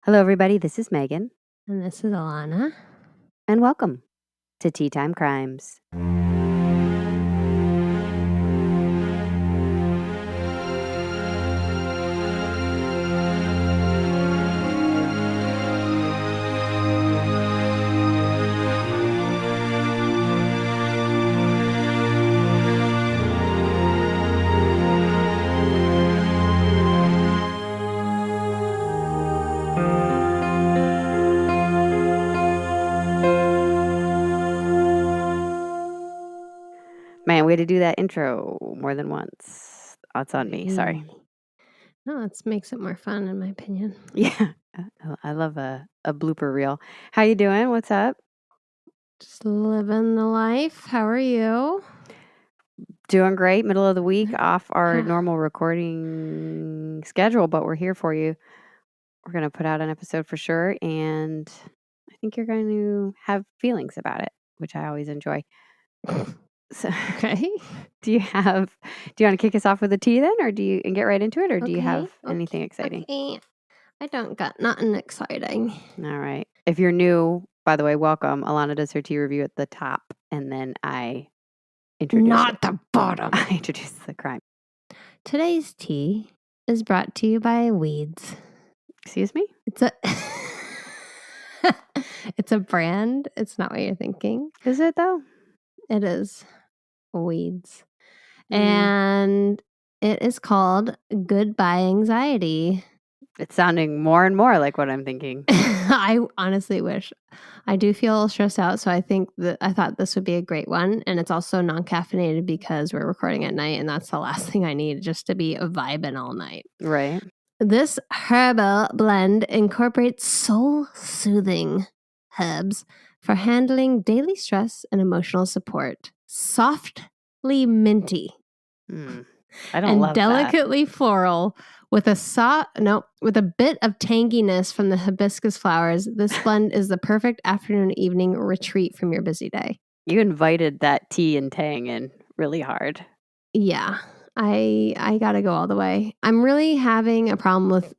Hello, everybody. This is Megan, And this is Alana. and welcome to Tea Time Crimes. Man, way to do that intro more than once. That's on me. Sorry. No, it makes it more fun, in my opinion. Yeah, I love a blooper reel. How you doing? What's up? Just living the life. How are you? Doing great. Middle of the week, off our normal recording schedule, but we're here for you. We're going to put out an episode for sure, and I think you're going to have feelings about it, which I always enjoy. So, Okay. do you want to kick us off with a tea then, or and get right into it, or do you have anything exciting? Okay. I don't got nothing exciting. All right. If you're new, by the way, welcome. Alana does her tea review at the top, and then I introduce Not the bottom. I introduce the crime. Today's tea is brought to you by Weeds. Excuse me? It's a brand. It's not what you're thinking. Is it though? It is Weeds. And it is called Goodbye Anxiety. It's sounding more and more like what I'm thinking. I honestly wish. I do feel stressed out, so I thought this would be a great one. And it's also non-caffeinated because we're recording at night, and that's the last thing I need, just to be vibing all night. Right. This herbal blend incorporates soul-soothing herbs for handling daily stress and emotional support. Softly minty. I don't love that. Delicately floral with a bit of tanginess from the hibiscus flowers. This blend is the perfect afternoon evening retreat from your busy day. You invited that tea and tang in really hard. Yeah, I gotta go all the way. I'm really having a problem with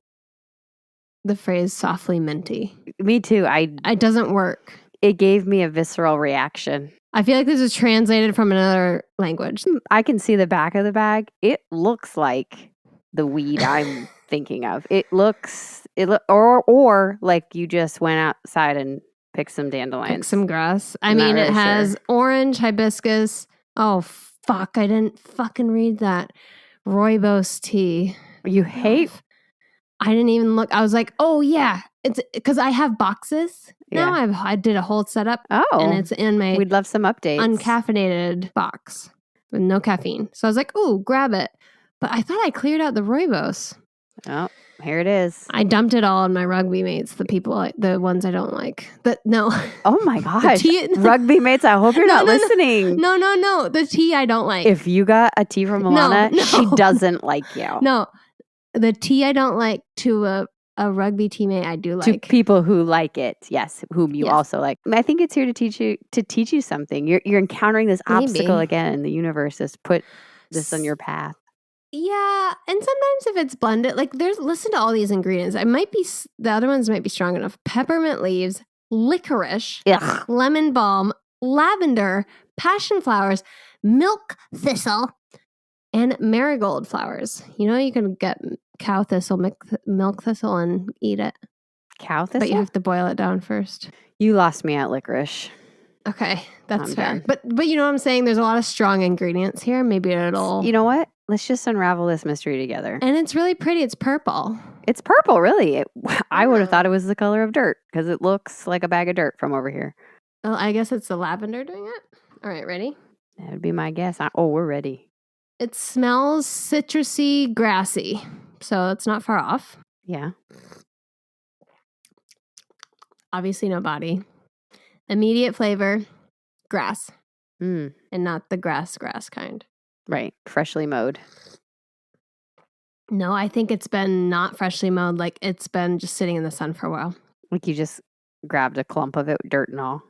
the phrase softly minty. Me too. It doesn't work. It gave me a visceral reaction. I feel like this is translated from another language. I can see the back of the bag. It looks like the weed I'm thinking of. Or like you just went outside and picked some dandelions. Picked some grass. I mean, it has orange, hibiscus. Oh, fuck. I didn't fucking read that. Rooibos tea. You hate? I didn't even look. I was like, oh, yeah. It's because I have boxes. Yeah. Now I did a whole setup. Oh. And it's in my We'd love some updates. Uncaffeinated box with no caffeine. So I was like, oh, grab it. But I thought I cleared out the rooibos. Oh, here it is. I dumped it all on my rugby mates, the ones I don't like. Oh my gosh. Rugby mates, I hope you're not listening. No. The tea I don't like. If you got a tea from Alana, she doesn't like you. No. The tea I don't like to a rugby teammate I do like. To people who like it, yes, whom you also like. I think it's here to teach you something. You're encountering this obstacle again in the universe. Just put this on your path. Yeah, and sometimes if it's blended, listen to all these ingredients. The other ones might be strong enough. Peppermint leaves, licorice, lemon balm, lavender, passion flowers, milk thistle, and marigold flowers. You know, you can get cow thistle, milk thistle, and eat it. Cow thistle? But you have to boil it down first. You lost me at licorice. Okay, that's fair. But you know what I'm saying? There's a lot of strong ingredients here. Maybe it'll... You know what? Let's just unravel this mystery together. And it's really pretty. It's purple. It's purple, really. I would have thought it was the color of dirt because it looks like a bag of dirt from over here. Well, I guess it's the lavender doing it. All right, ready? That would be my guess. We're ready. It smells citrusy, grassy. So it's not far off. Yeah. Obviously no body. Immediate flavor, grass. And not the grass kind. Right. Freshly mowed. No, I think it's been not freshly mowed. Like it's been just sitting in the sun for a while. Like you just grabbed a clump of it, dirt and all.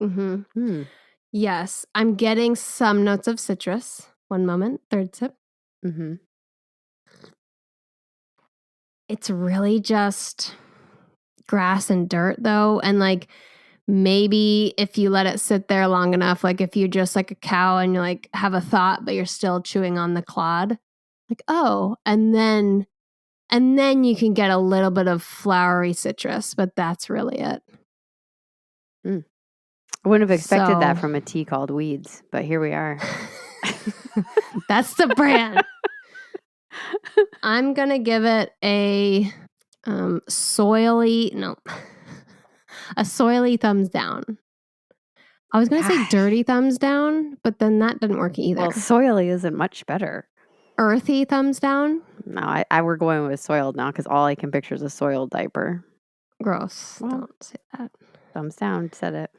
Mm-hmm. Yes. I'm getting some notes of citrus. One moment. Third sip. Mm-hmm. It's really just grass and dirt though. And like maybe if you let it sit there long enough, like if you're just like a cow and you like have a thought, but you're still chewing on the clod, like, oh, and then you can get a little bit of flowery citrus, but that's really it. I wouldn't have expected that So- from a tea called Weeds, but here we are. That's the brand. I'm going to give it a soily thumbs down. I was going to say Gosh. dirty thumbs down, but then that didn't work either. Well, soily isn't much better. Earthy thumbs down. No, I we're going with soiled now because all I can picture is a soiled diaper. Gross. Well, Don't say that. Thumbs down, said it.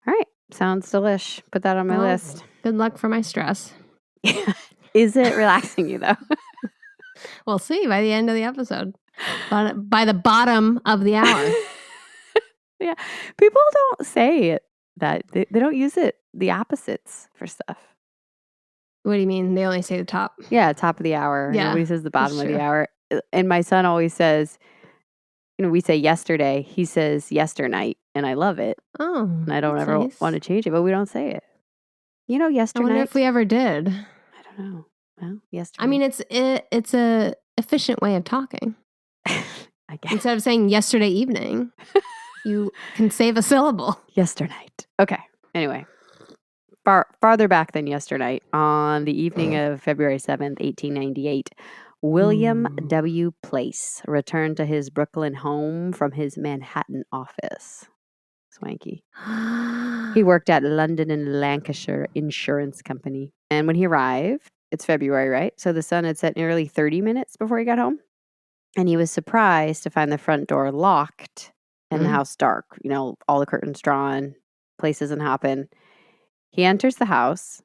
All right, sounds delish. Put that on my Well, list. Good luck for my stress. Is it relaxing you though? We'll see by the end of the episode. But by the bottom of the hour. Yeah, people don't say it that they don't use it the opposites for stuff. What do you mean? They only say the top. Yeah, top of the hour. Yeah, Nobody says the bottom of true. the hour. And my son always says, we say yesterday. He says yesternight, and I love it. Oh, And I don't that's ever nice. want to change it, but we don't say it. I wonder Yesternight. if we ever did. I don't know. Well, yesterday. I mean, it's a efficient way of talking. I guess. Instead of saying yesterday evening, you can save a syllable. Yesternight. Okay. Anyway, farther back than yesternight, on the evening of February 7th, 1898, William W. Place returned to his Brooklyn home from his Manhattan office. Swanky. He worked at London and Lancashire Insurance Company. And when he arrived, it's February, right? So the sun had set nearly 30 minutes before he got home. And he was surprised to find the front door locked and the house dark. All the curtains drawn, Place isn't hopping. He enters the house,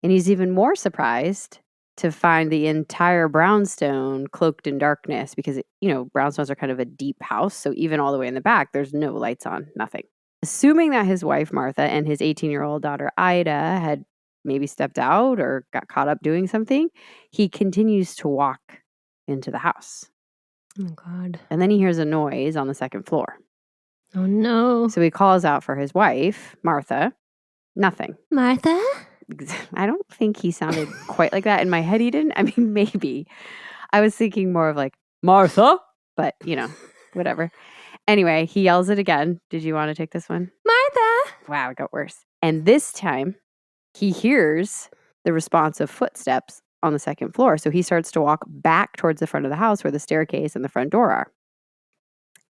and he's even more surprised to find the entire brownstone cloaked in darkness because, brownstones are kind of a deep house. So even all the way in the back, there's no lights on, nothing. Assuming that his wife, Martha, and his 18-year-old daughter, Ida, had maybe stepped out or got caught up doing something, he continues to walk into the house. Oh, God. And then he hears a noise on the second floor. Oh, no. So he calls out for his wife, Martha. Nothing. Martha? I don't think he sounded quite like that. In my head, he didn't. I mean, maybe. I was thinking more of like, Martha, but, whatever. Anyway, he yells it again. Did you want to take this one? Martha! Wow, it got worse. And this time, he hears the response of footsteps on the second floor. So he starts to walk back towards the front of the house where the staircase and the front door are.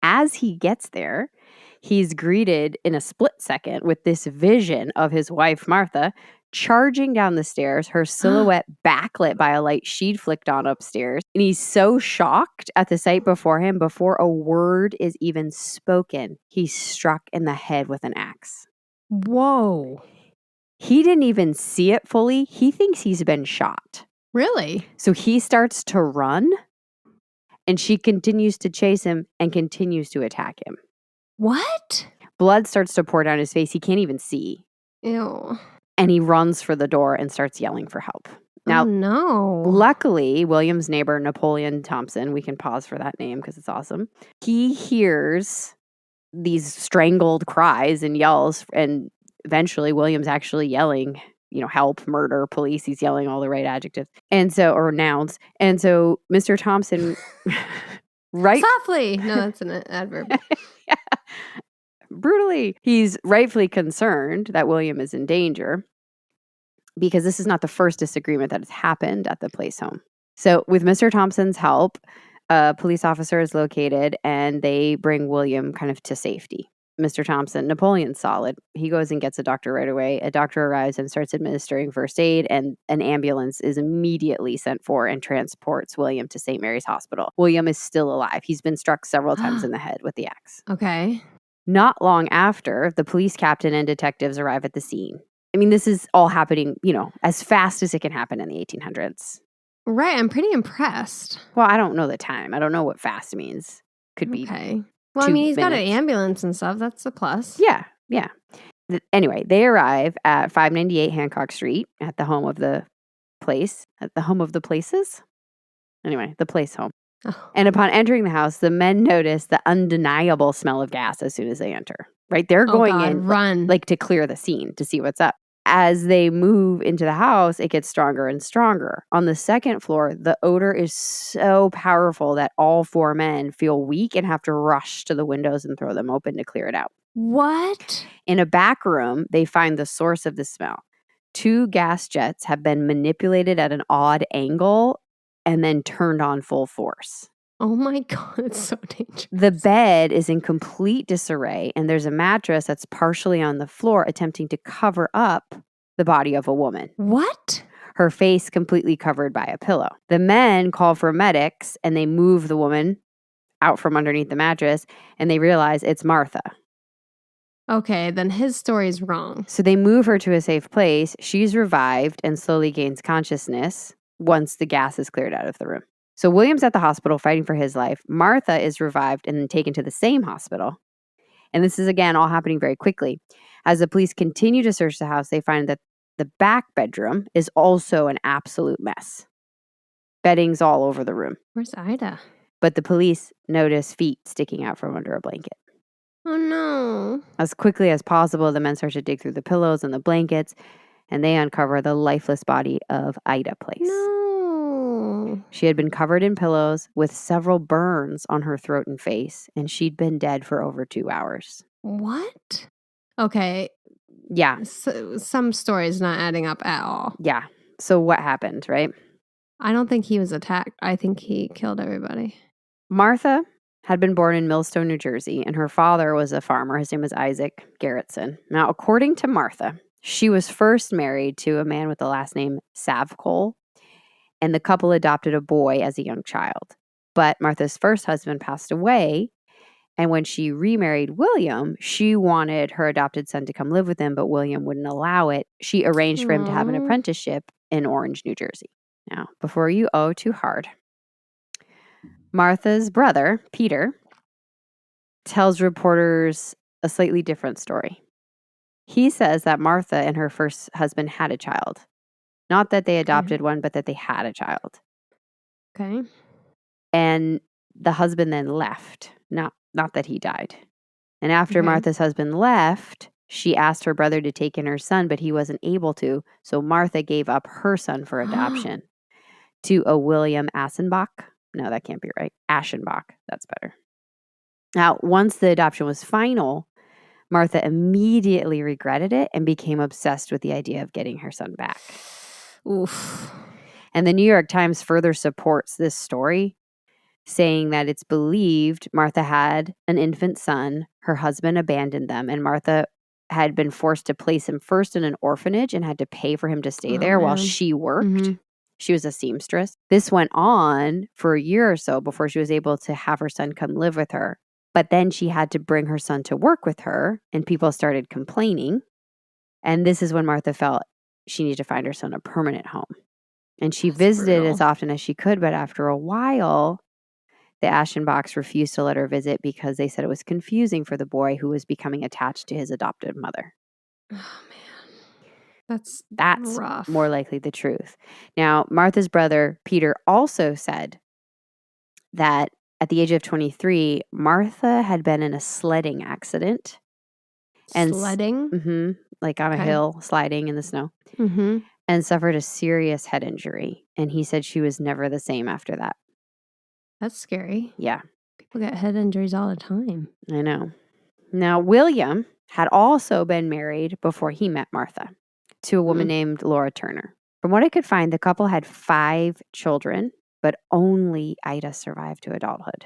As he gets there, he's greeted in a split second with this vision of his wife, Martha, charging down the stairs, her silhouette backlit by a light she'd flicked on upstairs. And he's so shocked at the sight before him, before a word is even spoken, he's struck in the head with an axe. Whoa. He didn't even see it fully. He thinks he's been shot. Really? So he starts to run, and she continues to chase him and continues to attack him. What? Blood starts to pour down his face. He can't even see. Ew. And he runs for the door and starts yelling for help. Now, oh, no. Luckily, William's neighbor, Napoleon Thompson, we can pause for that name because it's awesome. He hears these strangled cries and yells, and eventually William's actually yelling, help, murder, police. He's yelling all the right adjectives or nouns. And so Mr. Thompson, right? Softly. No, that's an adverb. Yeah. Brutally. He's rightfully concerned that William is in danger because this is not the first disagreement that has happened at the Place home. So with Mr. Thompson's help, a police officer is located and they bring William kind of to safety. Mr. Thompson, Napoleon's solid. He goes and gets a doctor right away. A doctor arrives and starts administering first aid, and an ambulance is immediately sent for and transports William to St. Mary's Hospital. William is still alive. He's been struck several times in the head with the axe. Okay. Not long after, the police captain and detectives arrive at the scene. I mean, this is all happening, as fast as it can happen in the 1800s. Right. I'm pretty impressed. Well, I don't know the time. I don't know what fast means. Could be. Okay. Well, 2 he's got an minutes. ambulance and stuff. That's a plus. Yeah. Anyway, they arrive at 598 Hancock Street at the home of the Place. At the home of the Places? Anyway, the Place home. Oh. And upon entering the house, the men notice the undeniable smell of gas as soon as they enter, right? They're going in run. like to clear the scene to see what's up. As they move into the house, it gets stronger and stronger. On the second floor, the odor is so powerful that all 4 men feel weak and have to rush to the windows and throw them open to clear it out. What? In a back room, they find the source of the smell. 2 gas jets have been manipulated at an odd angle and then turned on full force. Oh my God, it's so dangerous. The bed is in complete disarray, and there's a mattress that's partially on the floor attempting to cover up the body of a woman. What? Her face completely covered by a pillow. The men call for medics, and they move the woman out from underneath the mattress, and they realize it's Martha. Okay, then his story's wrong. So they move her to a safe place. She's revived and slowly gains consciousness once the gas is cleared out of the room. So William's at the hospital fighting for his life. Martha is revived and then taken to the same hospital. And this is, again, all happening very quickly. As the police continue to search the house, they find that the back bedroom is also an absolute mess. Bedding's all over the room. Where's Ida? But the police notice feet sticking out from under a blanket. Oh no. As quickly as possible, the men start to dig through the pillows and the blankets, and they uncover the lifeless body of Ida Place. No. She had been covered in pillows with several burns on her throat and face, and she'd been dead for over 2 hours. What? Okay. Yeah. So, some stories not adding up at all. Yeah. So what happened, right? I don't think he was attacked. I think he killed everybody. Martha had been born in Millstone, New Jersey, and her father was a farmer. His name was Isaac Garrettson. Now, according to Martha, she was first married to a man with the last name Savcole, and the couple adopted a boy as a young child. But Martha's first husband passed away, and when she remarried William, she wanted her adopted son to come live with him, but William wouldn't allow it. She arranged for him to have an apprenticeship in Orange, New Jersey. Now, before you owe too hard, Martha's brother, Peter, tells reporters a slightly different story. He says that Martha and her first husband had a child. Not that they adopted one, but that they had a child. Okay. And the husband then left, not that he died. And after Martha's husband left, she asked her brother to take in her son, but he wasn't able to. So Martha gave up her son for adoption to a William Aschenbach. No, that can't be right. Aschenbach. That's better. Now, once the adoption was final, Martha immediately regretted it and became obsessed with the idea of getting her son back. Oof. And the New York Times further supports this story, saying that it's believed Martha had an infant son, her husband abandoned them, and Martha had been forced to place him first in an orphanage and had to pay for him to stay there while she worked. Mm-hmm. She was a seamstress. This went on for a year or so before she was able to have her son come live with her. But then she had to bring her son to work with her, and people started complaining. And this is when Martha felt she needed to find her son a permanent home. And she visited as often as she could, but after a while, the Aschenbachs refused to let her visit because they said it was confusing for the boy who was becoming attached to his adopted mother. Oh, man. That's rough. More likely the truth. Now, Martha's brother, Peter, also said that at the age of 23, Martha had been in a sledding accident. Sledding? Mm-hmm. Like on a hill, sliding in the snow. Mm-hmm. And suffered a serious head injury. And he said she was never the same after that. That's scary. Yeah. People get head injuries all the time. I know. Now, William had also been married before he met Martha to a woman named Laura Turner. From what I could find, the couple had 5 children, but only Ida survived to adulthood.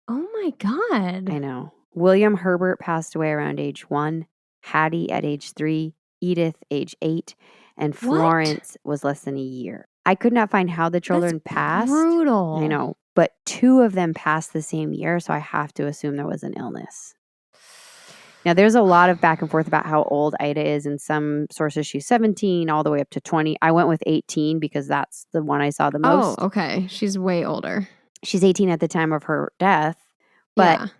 Oh my God. I know. William Herbert passed away around age 1, Hattie at age 3, Edith age 8, and Florence was less than a year. I could not find how the children passed. Brutal. I know. But 2 of them passed the same year, so I have to assume there was an illness. Now, there's a lot of back and forth about how old Ida is. In some sources, she's 17 all the way up to 20. I went with 18 because that's the one I saw the most. Oh, okay. She's way older. She's 18 at the time of her death, but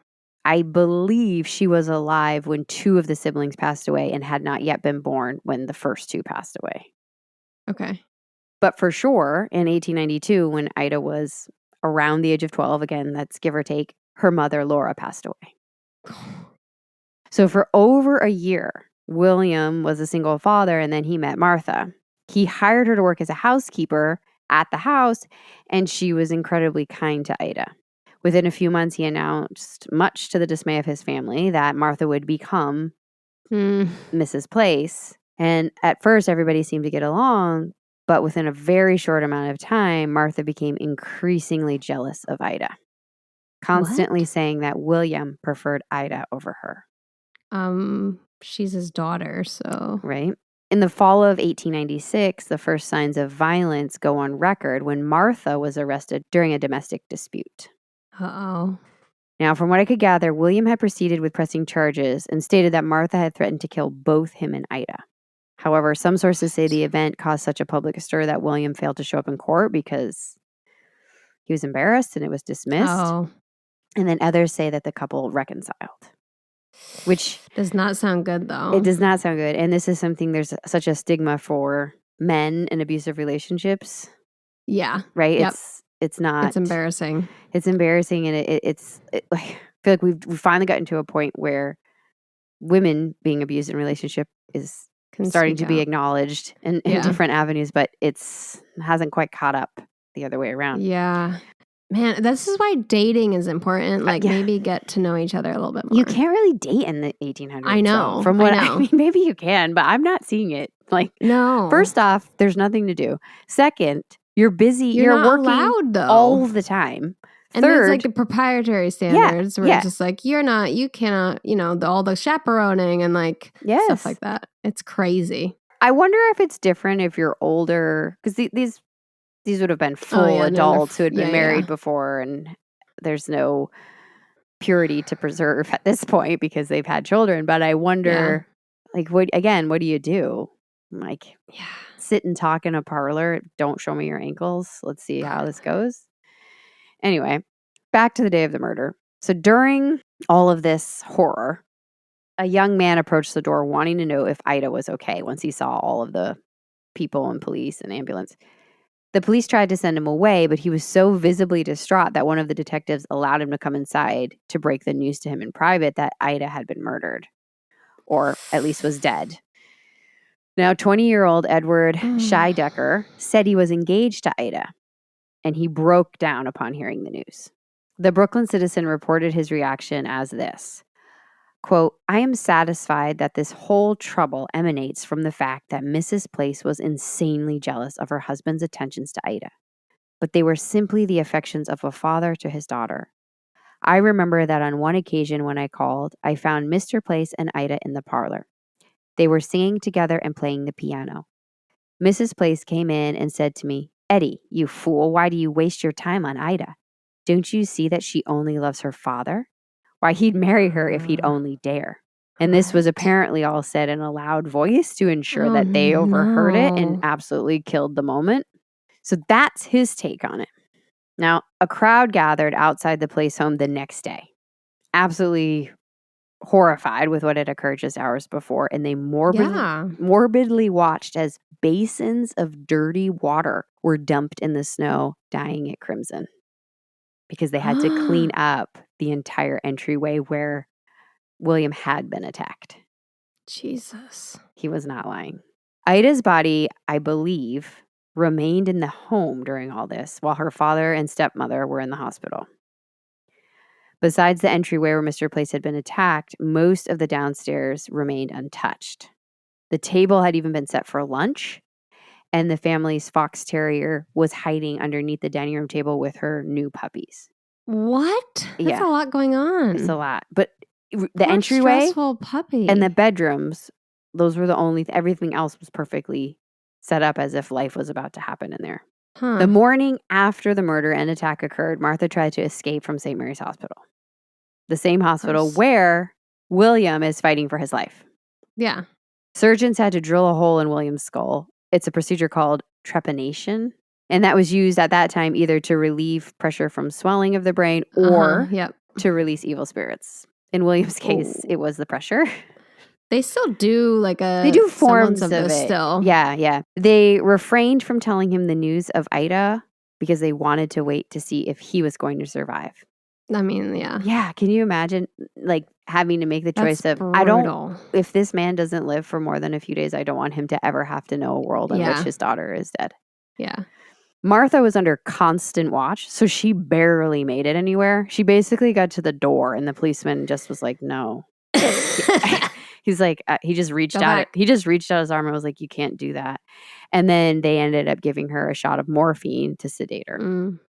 I believe she was alive when 2 of the siblings passed away and had not yet been born when the first 2 passed away. Okay. But for sure, in 1892, when Ida was around the age of 12, again, that's give or take, her mother, Laura, passed away. So for over a year, William was a single father, and then he met Martha. He hired her to work as a housekeeper at the house, and she was incredibly kind to Ida. Within a few months, he announced, much to the dismay of his family, that Martha would become Mrs. Place. And at first, everybody seemed to get along, but within a very short amount of time, Martha became increasingly jealous of Ida, constantly saying that William preferred Ida over her. She's his daughter, so. Right. In the fall of 1896, the first signs of violence go on record when Martha was arrested during a domestic dispute. Uh-oh. Now, from what I could gather, William had proceeded with pressing charges and stated that Martha had threatened to kill both him and Ida. However, some sources say the event caused such a public stir that William failed to show up in court because he was embarrassed and it was dismissed. Oh. And then others say that the couple reconciled, which does not sound good, though. It does not sound good. And this is something, there's such a stigma for men in abusive relationships. Yeah. Right? Yep. It's not. It's embarrassing. It's embarrassing. And I feel like we've finally gotten to a point where women being abused in a relationship is starting to be acknowledged in different avenues, but hasn't quite caught up the other way around. Yeah. Man, this is why dating is important. Like, maybe get to know each other a little bit more. You can't really date in the 1800s. I know. So from what I mean, maybe you can, but I'm not seeing it. Like, no. First off, there's nothing to do. Second, you're busy. You're not working allowed, though. all the time. And there's like the proprietary standards where it's just like, you cannot, all the chaperoning and like stuff like that. It's crazy. I wonder if it's different if you're older, because these would have been full adults who had been married before, and there's no purity to preserve at this point because they've had children. But I wonder, like, what do you do? Like, sit and talk in a parlor. Don't show me your ankles. Let's see how this goes. Anyway, back to the day of the murder. So during all of this horror, a young man approached the door wanting to know if Ida was okay once he saw all of the people and police and ambulance. The police tried to send him away, but he was so visibly distraught that one of the detectives allowed him to come inside to break the news to him in private that Ida had been murdered, or at least was dead. Now, 20-year-old Edward Scheidecker said he was engaged to Ida, and he broke down upon hearing the news. The Brooklyn Citizen reported his reaction as this, quote, "I am satisfied that this whole trouble emanates from the fact that Mrs. Place was insanely jealous of her husband's attentions to Ida, but they were simply the affections of a father to his daughter. I remember that on one occasion when I called, I found Mr. Place and Ida in the parlor. They were singing together and playing the piano. Mrs. Place came in and said to me, 'Eddie, you fool, why do you waste your time on Ida? Don't you see that she only loves her father? Why, he'd marry her if he'd only dare.' And this was apparently all said in a loud voice to ensure that they overheard it and absolutely killed the moment. So that's his take on it. Now, a crowd gathered outside the Place home the next day, absolutely horrified with what had occurred just hours before, and they morbidly watched as basins of dirty water were dumped in the snow, dyeing it crimson, because they had to clean up the entire entryway where William had been attacked. Jesus. He was not lying. Ida's body, I believe, remained in the home during all this, while her father and stepmother were in the hospital. Besides the entryway where Mr. Place had been attacked, most of the downstairs remained untouched. The table had even been set for lunch, and the family's fox terrier was hiding underneath the dining room table with her new puppies. What? That's a lot going on. It's a lot. But the entryway stressful puppy. And the bedrooms, those were the only, everything else was perfectly set up as if life was about to happen in there. The morning after the murder and attack occurred, Martha tried to escape from St. Mary's Hospital, the same hospital where William is fighting for his life. Yeah. Surgeons had to drill a hole in William's skull. It's a procedure called trepanation, and that was used at that time either to relieve pressure from swelling of the brain or to release evil spirits. In William's case, it was the pressure. They still do they do forms of this it still. Yeah. They refrained from telling him the news of Ida because they wanted to wait to see if he was going to survive. I mean, yeah. Yeah, can you imagine like having to make the choice That's of brutal. if this man doesn't live for more than a few days, I don't want him to ever have to know a world in which Yeah. his daughter is dead. Yeah. Martha was under constant watch, so she barely made it anywhere. She basically got to the door and the policeman just was like, "No." He's like, he just reached Go out. back. He just reached out his arm and was like, "You can't do that." And then they ended up giving her a shot of morphine to sedate her. Mm.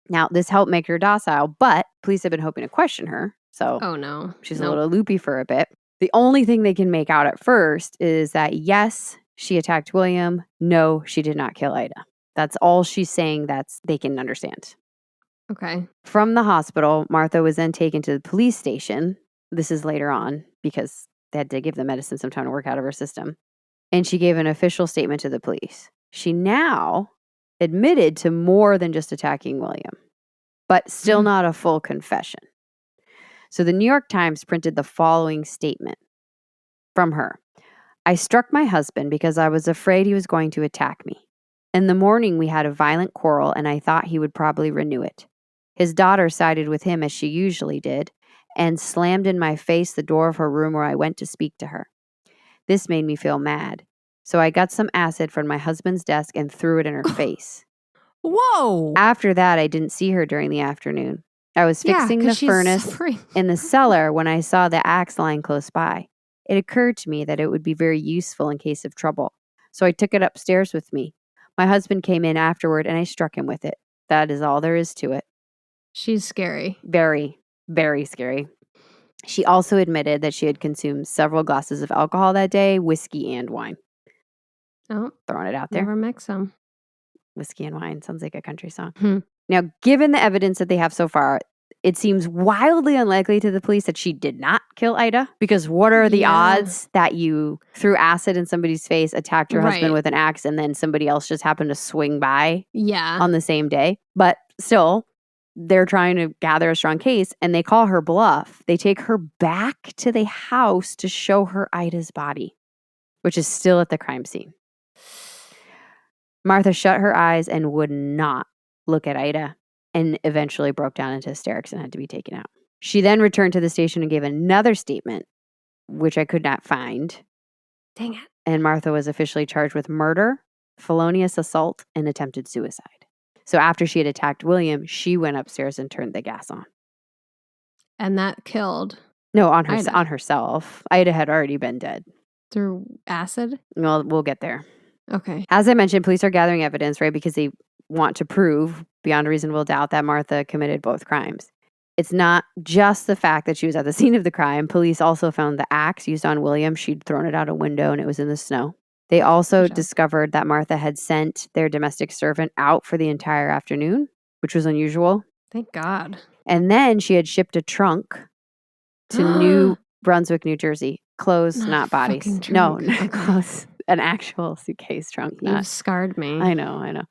Now, this helped make her docile, but police have been hoping to question her. So Oh, no. she's a little loopy for a bit. The only thing they can make out at first is that, yes, she attacked William. No, she did not kill Ida. That's all she's saying they can understand. Okay. From the hospital, Martha was then taken to the police station. This is later on because they had to give the medicine some time to work out of her system. And she gave an official statement to the police. She now admitted to more than just attacking William, but still not a full confession. So the New York Times printed the following statement from her. "I struck my husband because I was afraid he was going to attack me. In the morning, we had a violent quarrel, and I thought he would probably renew it. His daughter sided with him as she usually did and slammed in my face the door of her room where I went to speak to her. This made me feel mad. So I got some acid from my husband's desk and threw it in her face. Whoa. After that, I didn't see her during the afternoon. I was fixing the furnace in the cellar when I saw the axe lying close by. It occurred to me that it would be very useful in case of trouble. So I took it upstairs with me. My husband came in afterward and I struck him with it. That is all there is to it." She's scary. Very, very scary. She also admitted that she had consumed several glasses of alcohol that day, whiskey and wine. Oh, throwing it out there. Never mix them. Whiskey and wine sounds like a country song. Now, given the evidence that they have so far, it seems wildly unlikely to the police that she did not kill Ida, because what are the odds that you threw acid in somebody's face, attacked your husband with an axe, and then somebody else just happened to swing by on the same day? But still, they're trying to gather a strong case, and they call her bluff. They take her back to the house to show her Ida's body, which is still at the crime scene. Martha shut her eyes and would not look at Ida, and eventually broke down into hysterics and had to be taken out. She then returned to the station and gave another statement, which I could not find. Dang it. And Martha was officially charged with murder, felonious assault, and attempted suicide. So after she had attacked William, she went upstairs and turned the gas on. And that killed? No, on herself. Ida had already been dead. Through acid? Well, we'll get there. Okay. As I mentioned, police are gathering evidence, right? Because they want to prove beyond a reasonable doubt that Martha committed both crimes. It's not just the fact that she was at the scene of the crime. Police also found the axe used on William. She'd thrown it out a window and it was in the snow. They also discovered that Martha had sent their domestic servant out for the entire afternoon, which was unusual. Thank God. And then she had shipped a trunk to New Brunswick, New Jersey. Clothes, not bodies. No, not clothes. An actual suitcase trunk. You've scarred me. I know.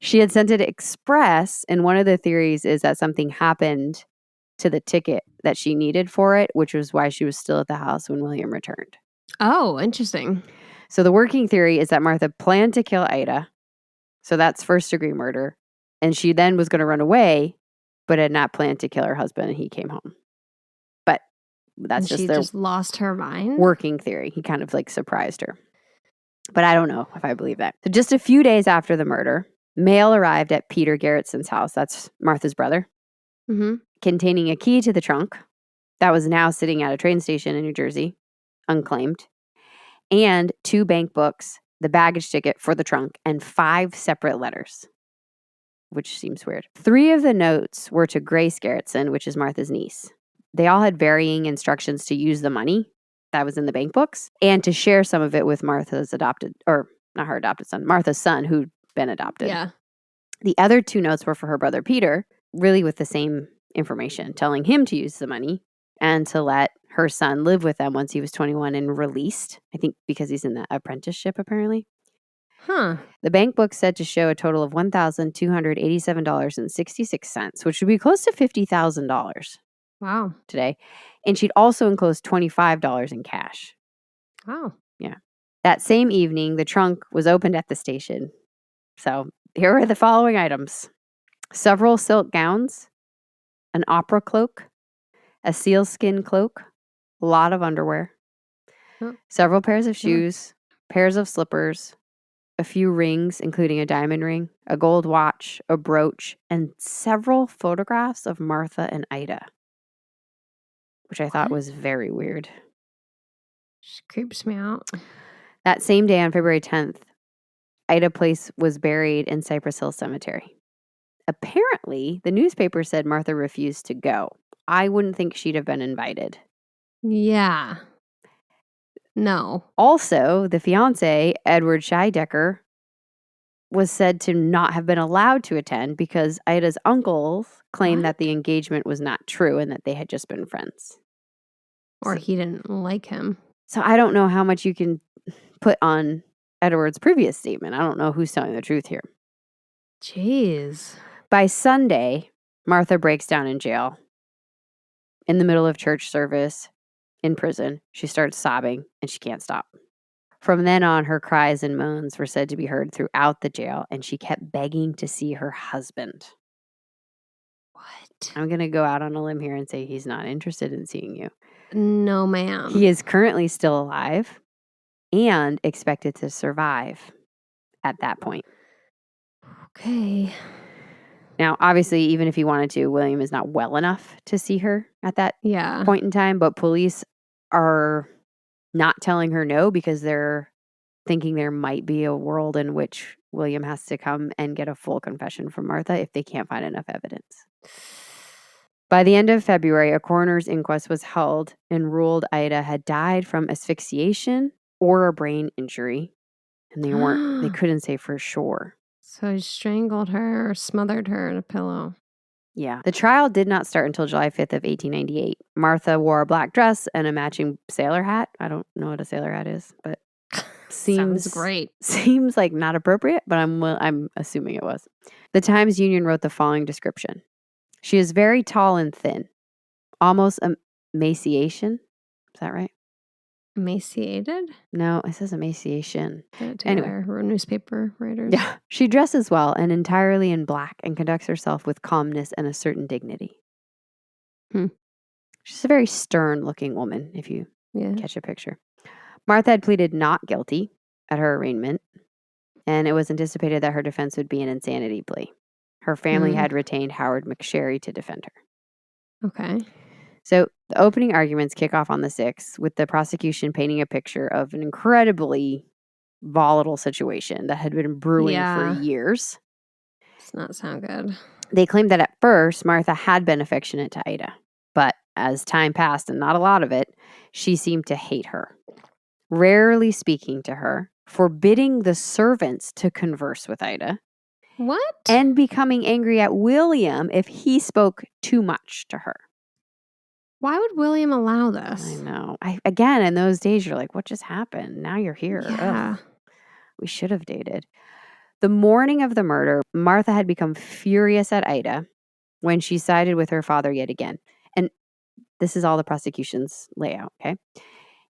She had sent it express, and one of the theories is that something happened to the ticket that she needed for it, which was why she was still at the house when William returned. Oh, interesting. So the working theory is that Martha planned to kill Ida, so that's first-degree murder, and she then was going to run away, but had not planned to kill her husband, and he came home. But that's she just lost her mind? Working theory. He kind of like surprised her. But I don't know if I believe that. So just a few days after the murder, mail arrived at Peter Garrettson's house. That's Martha's brother. Containing a key to the trunk that was now sitting at a train station in New Jersey, unclaimed, and 2 bank books, the baggage ticket for the trunk, and 5 separate letters, which seems weird. 3 of the notes were to Grace Garrettson, which is Martha's niece. They all had varying instructions to use the money that was in the bank books and to share some of it with Martha's Martha's son, who'd been adopted. Yeah. The other 2 notes were for her brother Peter, really with the same information, telling him to use the money and to let her son live with them once he was 21 and released. I think because he's in the apprenticeship, apparently. The bank book said to show a total of $1,287.66, which would be close to $50,000. Wow. Today. And she'd also enclosed $25 in cash. Wow. Yeah. That same evening, the trunk was opened at the station. So here are the following items. several silk gowns, an opera cloak, a sealskin cloak, a lot of underwear, several pairs of shoes, pairs of slippers, a few rings, including a diamond ring, a gold watch, a brooch, and several photographs of Martha and Ida, which I thought was very weird. She creeps me out. That same day on February 10th, Ida Place was buried in Cypress Hill Cemetery. Apparently, the newspaper said Martha refused to go. I wouldn't think she'd have been invited. Yeah. No. Also, the fiancé, Edward Scheidecker, was said to not have been allowed to attend because Ida's uncles claimed that the engagement was not true and that they had just been friends. Or he didn't like him. So I don't know how much you can put on Edward's previous statement. I don't know who's telling the truth here. Jeez. By Sunday, Martha breaks down in jail. In the middle of church service, in prison, she starts sobbing and she can't stop. From then on, her cries and moans were said to be heard throughout the jail, and she kept begging to see her husband. What? I'm going to go out on a limb here and say he's not interested in seeing you. No, ma'am. He is currently still alive and expected to survive at that point. Okay. Now, obviously, even if he wanted to, William is not well enough to see her at that point in time, but police are not telling her no because they're thinking there might be a world in which William has to come and get a full confession from Martha if they can't find enough evidence. By the end of February, a coroner's inquest was held and ruled Ida had died from asphyxiation or a brain injury, and they couldn't say for sure. So he strangled her or smothered her in a pillow. Yeah. The trial did not start until July 5th of 1898. Martha wore a black dress and a matching sailor hat. I don't know what a sailor hat is, but sounds great. Seems like not appropriate, but I'm assuming it was. The Times-Union wrote the following description. She is very tall and thin, almost emaciation. Is that right? Emaciated? No, it says emaciation. Anyway, newspaper writers. Yeah. She dresses well and entirely in black and conducts herself with calmness and a certain dignity. She's a very stern-looking woman, if you catch a picture. Martha had pleaded not guilty at her arraignment, and it was anticipated that her defense would be an insanity plea. Her family had retained Howard McSherry to defend her. Okay. So the opening arguments kick off on the 6th with the prosecution painting a picture of an incredibly volatile situation that had been brewing for years. Does not sound good. They claimed that at first Martha had been affectionate to Ida, but as time passed, and not a lot of it, she seemed to hate her, rarely speaking to her, forbidding the servants to converse with Ida. What? And becoming angry at William if he spoke too much to her. Why would William allow this? I know. Again, in those days, you're like, what just happened? Now you're here. Yeah. Ugh. We should have dated. The morning of the murder, Martha had become furious at Ida when she sided with her father yet again. And this is all the prosecution's layout, okay?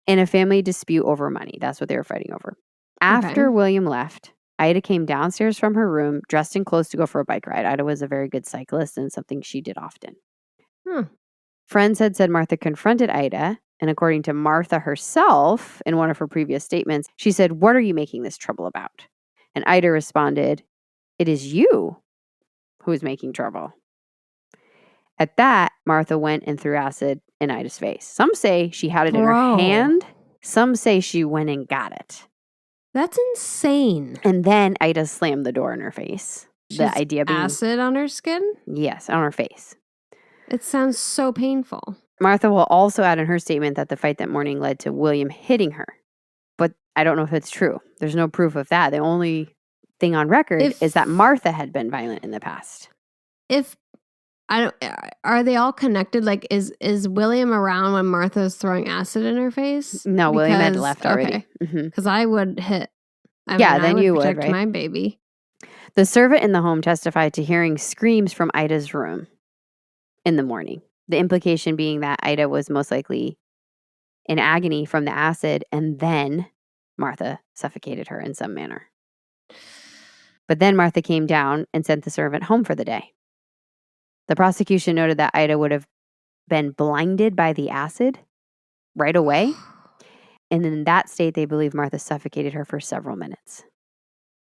In a family dispute over money. That's what they were fighting over. After William left, Ida came downstairs from her room, dressed in clothes to go for a bike ride. Ida was a very good cyclist and something she did often. Friends had said Martha confronted Ida, and according to Martha herself, in one of her previous statements, she said, "What are you making this trouble about?" And Ida responded, "It is you who is making trouble." At that, Martha went and threw acid in Ida's face. Some say she had it in her hand. Some say she went and got it. That's insane. And then Ida slammed the door in her face. The idea being acid on her skin? Yes, on her face. It sounds so painful. Martha will also add in her statement that the fight that morning led to William hitting her. But I don't know if it's true. There's no proof of that. The only thing on record is that Martha had been violent in the past. Are they all connected? Like, is William around when Martha's throwing acid in her face? No, William had left already. Because I would hit. Then you would, protect right? My baby. The servant in the home testified to hearing screams from Ida's room in the morning. The implication being that Ida was most likely in agony from the acid, and then Martha suffocated her in some manner. But then Martha came down and sent the servant home for the day. The prosecution noted that Ida would have been blinded by the acid right away. And in that state, they believe Martha suffocated her for several minutes.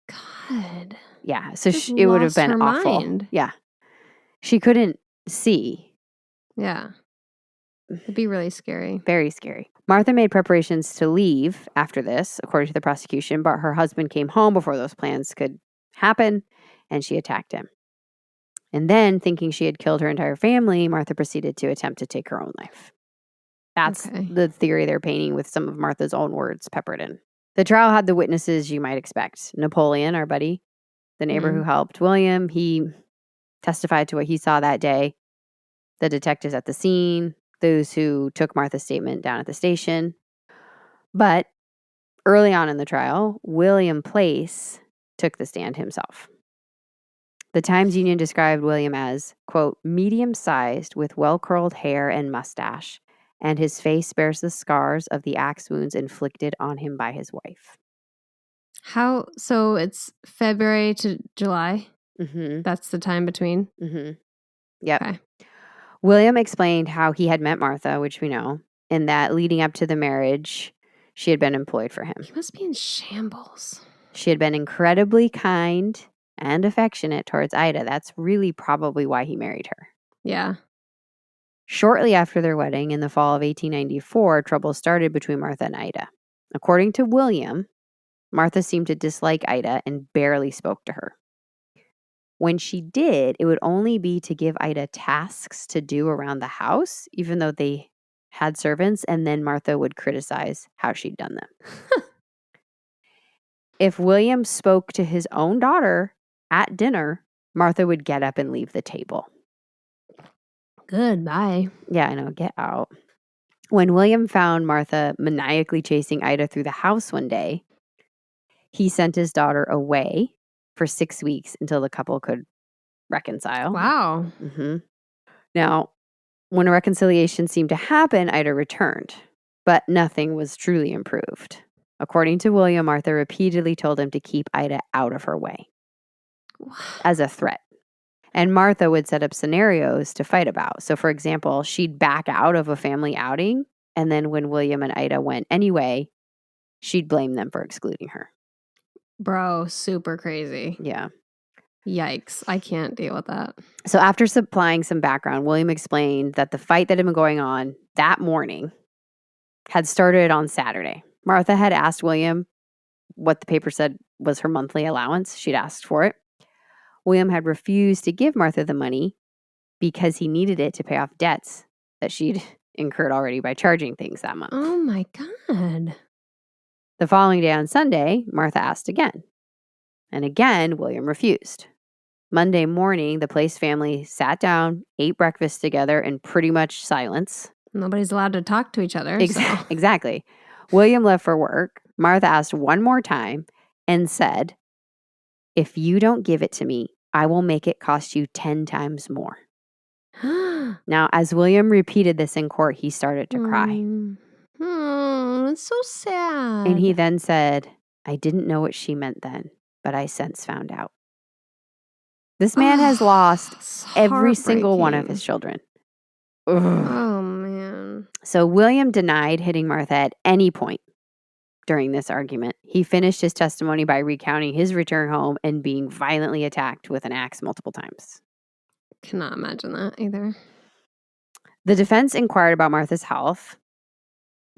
God. Yeah. So Just it would have lost been her awful. mind. Yeah. She couldn't see. Yeah. It'd be really scary. Very scary. Martha made preparations to leave after this, according to the prosecution, but her husband came home before those plans could happen, and she attacked him. And then, thinking she had killed her entire family, Martha proceeded to attempt to take her own life. That's the theory they're painting with some of Martha's own words peppered in. The trial had the witnesses you might expect. Napoleon, our buddy, the neighbor who helped William, he testified to what he saw that day. The detectives at the scene, those who took Martha's statement down at the station. But early on in the trial, William Place took the stand himself. The Times-Union described William as, quote, medium-sized with well-curled hair and mustache, and his face bears the scars of the axe wounds inflicted on him by his wife. So it's February to July? Mm-hmm. That's the time between? Mm-hmm. Yep. Okay. William explained how he had met Martha, which we know, and that leading up to the marriage, she had been employed for him. He must be in shambles. She had been incredibly kind and affectionate towards Ida. That's really probably why he married her. Yeah. Shortly after their wedding in the fall of 1894, trouble started between Martha and Ida. According to William, Martha seemed to dislike Ida and barely spoke to her. When she did, it would only be to give Ida tasks to do around the house, even though they had servants, and then Martha would criticize how she'd done them. If William spoke to his own daughter at dinner, Martha would get up and leave the table. Goodbye. Yeah, I know. Get out. When William found Martha maniacally chasing Ida through the house one day, he sent his daughter away for 6 weeks until the couple could reconcile. Wow. Mm-hmm. Now, when a reconciliation seemed to happen, Ida returned, but nothing was truly improved. According to William, Martha repeatedly told him to keep Ida out of her way as a threat. And Martha would set up scenarios to fight about. So, for example, she'd back out of a family outing, and then when William and Ida went anyway, she'd blame them for excluding her. Bro, super crazy. Yeah. Yikes. I can't deal with that. So after supplying some background, William explained that the fight that had been going on that morning had started on Saturday. Martha had asked William what the paper said was her monthly allowance. She'd asked for it. William had refused to give Martha the money because he needed it to pay off debts that she'd incurred already by charging things that month. Oh my God. The following day on Sunday, Martha asked again. And again, William refused. Monday morning, the Place family sat down, ate breakfast together in pretty much silence. Nobody's allowed to talk to each other. Exactly. William left for work. Martha asked one more time and said, if you don't give it to me, I will make it cost you 10 times more. Now, as William repeated this in court, he started to cry. It's so sad. And he then said, I didn't know what she meant then, but I since found out. This man has lost every single one of his children. Ugh. Oh, man. So William denied hitting Martha at any point during this argument. He finished his testimony by recounting his return home and being violently attacked with an axe multiple times. Cannot imagine that either. The defense inquired about Martha's health.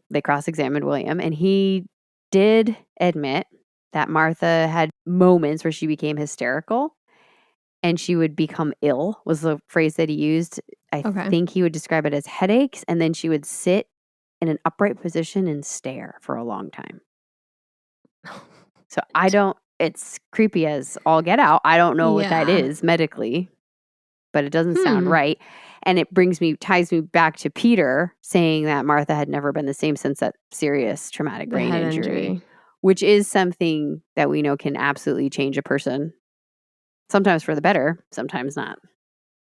They cross-examined William, and he did admit that Martha had moments where she became hysterical and she would become ill, was the phrase that he used. I think he would describe it as headaches, and then she would sit in an upright position and stare for a long time. So it's creepy as all get out. I don't know what that is medically, but it doesn't sound right. And it ties me back to Peter saying that Martha had never been the same since that serious traumatic brain injury, which is something that we know can absolutely change a person. Sometimes for the better, sometimes not.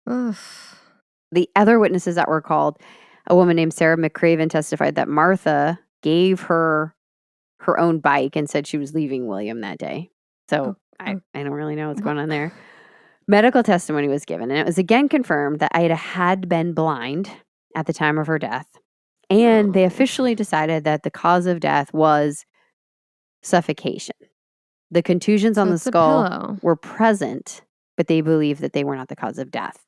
Ugh. The other witnesses that were called, a woman named Sarah McCraven testified that Martha gave her own bike and said she was leaving William that day. So I don't really know what's going on there. Medical testimony was given, and it was again confirmed that Ida had been blind at the time of her death. And they officially decided that the cause of death was suffocation. The contusions on the skull were present, but they believed that they were not the cause of death.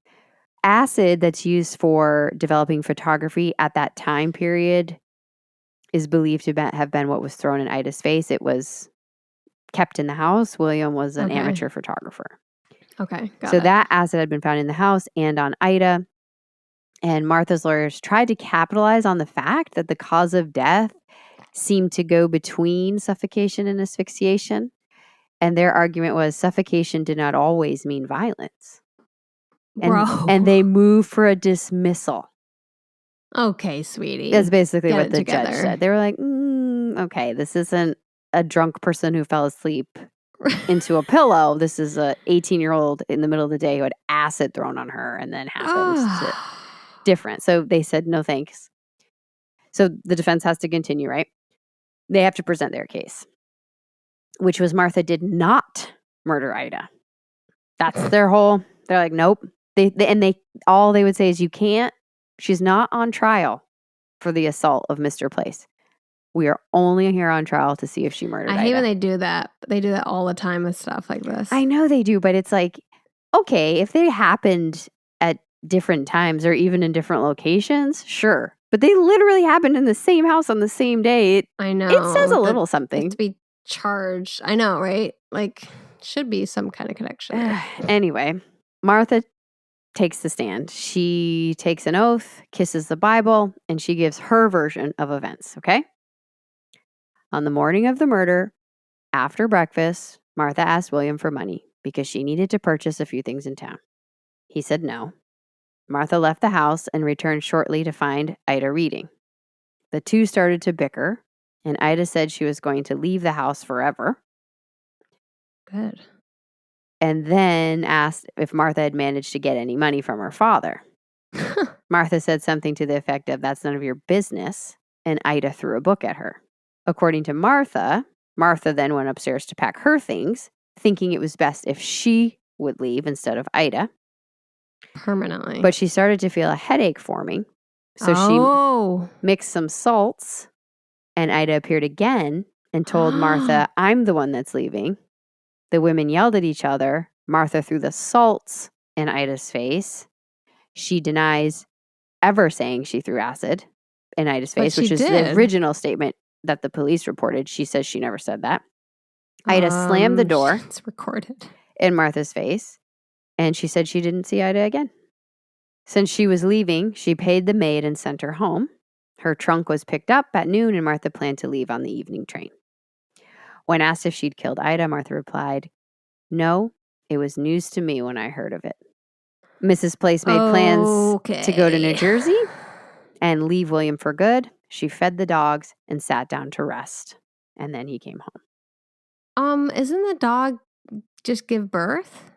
Acid that's used for developing photography at that time period is believed to have been what was thrown in Ida's face. It was kept in the house. William was an amateur photographer. Okay, so that acid had been found in the house and on Ida. And Martha's lawyers tried to capitalize on the fact that the cause of death seemed to go between suffocation and asphyxiation. And their argument was suffocation did not always mean violence. And they moved for a dismissal. Okay, sweetie. That's basically what the judge said. They were like, okay, this isn't a drunk person who fell asleep into a pillow. This is a 18-year-old in the middle of the day who had acid thrown on her and then happened to different. So they said, no thanks. So the defense has to continue, right? They have to present their case, which was Martha did not murder Ida. That's their whole, they're like, nope. All they would say is you can't, she's not on trial for the assault of Mr. Place. We are only here on trial to see if she murdered Ida. I hate when they do that. They do that all the time with stuff like this. I know they do, but it's like, okay, if they happened at different times or even in different locations, sure. But they literally happened in the same house on the same day. I know. It says a little something. To be charged. I know, right? Like, should be some kind of connection. Anyway, Martha takes the stand. She takes an oath, kisses the Bible, and she gives her version of events, okay? On the morning of the murder, after breakfast, Martha asked William for money because she needed to purchase a few things in town. He said no. Martha left the house and returned shortly to find Ida reading. The two started to bicker, and Ida said she was going to leave the house forever. Good. And then asked if Martha had managed to get any money from her father. Martha said something to the effect of, that's none of your business, and Ida threw a book at her. According to Martha, Martha then went upstairs to pack her things, thinking it was best if she would leave instead of Ida. Permanently. But she started to feel a headache forming. So she mixed some salts, and Ida appeared again and told Martha, I'm the one that's leaving. The women yelled at each other. Martha threw the salts in Ida's face. She denies ever saying she threw acid in Ida's face, which is the original statement that the police reported. She says she never said that. Ida slammed the door. It's recorded. In Martha's face. And she said she didn't see Ida again. Since she was leaving, she paid the maid and sent her home. Her trunk was picked up at noon, and Martha planned to leave on the evening train. When asked if she'd killed Ida, Martha replied, no, it was news to me when I heard of it. Mrs. Place made plans to go to New Jersey and leave William for good. She fed the dogs and sat down to rest. And then he came home. Isn't the dog just give birth?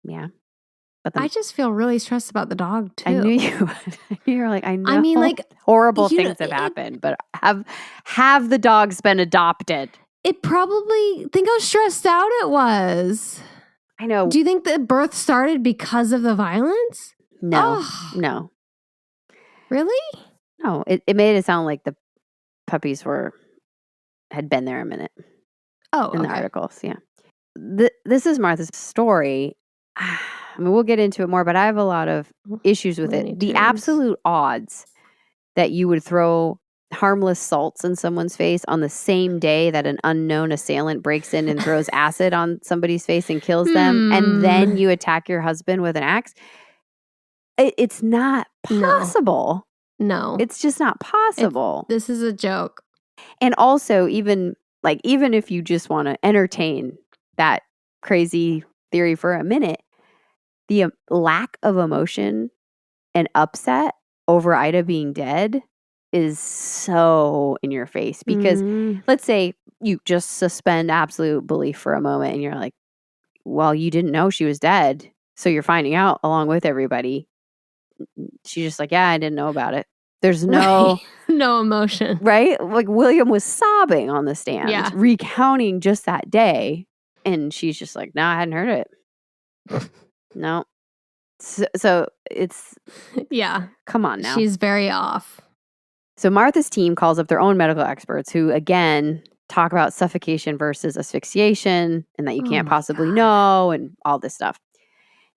Yeah. I just feel really stressed about the dog too. I knew you would. You're like, I know. I mean, like, horrible things have happened, but have the dogs been adopted? It probably, think how stressed out it was. I know. Do you think the birth started because of the violence? No. No. Really? No. It made it sound like the puppies had been there a minute. In the articles, yeah. This is Martha's story. I mean, we'll get into it more, but I have a lot of issues with it. The absolute odds that you would throw harmless salts in someone's face on the same day that an unknown assailant breaks in and throws acid on somebody's face and kills them, and then you attack your husband with an axe. It's not possible. No. It's just not possible. This is a joke. And also, even if you just want to entertain that crazy theory for a minute, the lack of emotion and upset over Ida being dead is so in your face. Because let's say you just suspend absolute belief for a moment and you're like, well, you didn't know she was dead, so you're finding out along with everybody. She's just like, yeah, I didn't know about it. There's no no emotion. Right? Like William was sobbing on the stand, recounting just that day. And she's just like, no, I hadn't heard it. No. So it's, Yeah. come on now. She's very off. So Martha's team calls up their own medical experts who, again, talk about suffocation versus asphyxiation and that you can't possibly know and all this stuff.